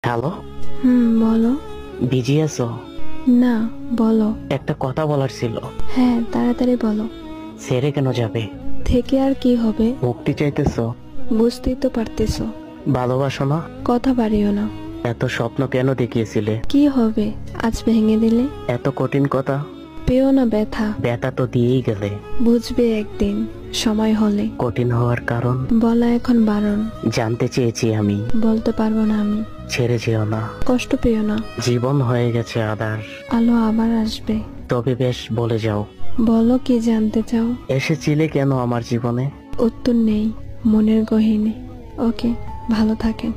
Hello. বলো। Busy আছো? না, বলো। একটা কথা বলার ছিল। হ্যাঁ, তাড়াতাড়ি বলো। ছেড়ে কেন যাবে? থেকে আর কি হবে? মুক্তি চাইতেছো? বুঝতেই তো পারতেছো। ভালোবাসো না? কথা বাড়িও না। এত স্বপ্ন কেন দেখিয়েছিলে? কি হবে আজ ভেঙে দিলে? এত কঠিন কথা। পেও না ব্যথা। ব্যথা তো দিয়েই গেলে। বুঝবে একদিন, সময় হলে। কঠিন হওয়ার কারণ বলা এখন বারণ। জানতে চেয়েছি আমি। বলতে পারবো না আমি। ছেড়ে যেও না। কষ্ট পেও না। জীবন হয়ে গেছে আধার। আলো আবার আসবে। তবে বেশ বলে যাও। বলো কি জানতে চাও? এসেছিলে কেন আমার জীবনে? উত্তর নেই মনের গহীনে। ওকে, ভালো থাকেন।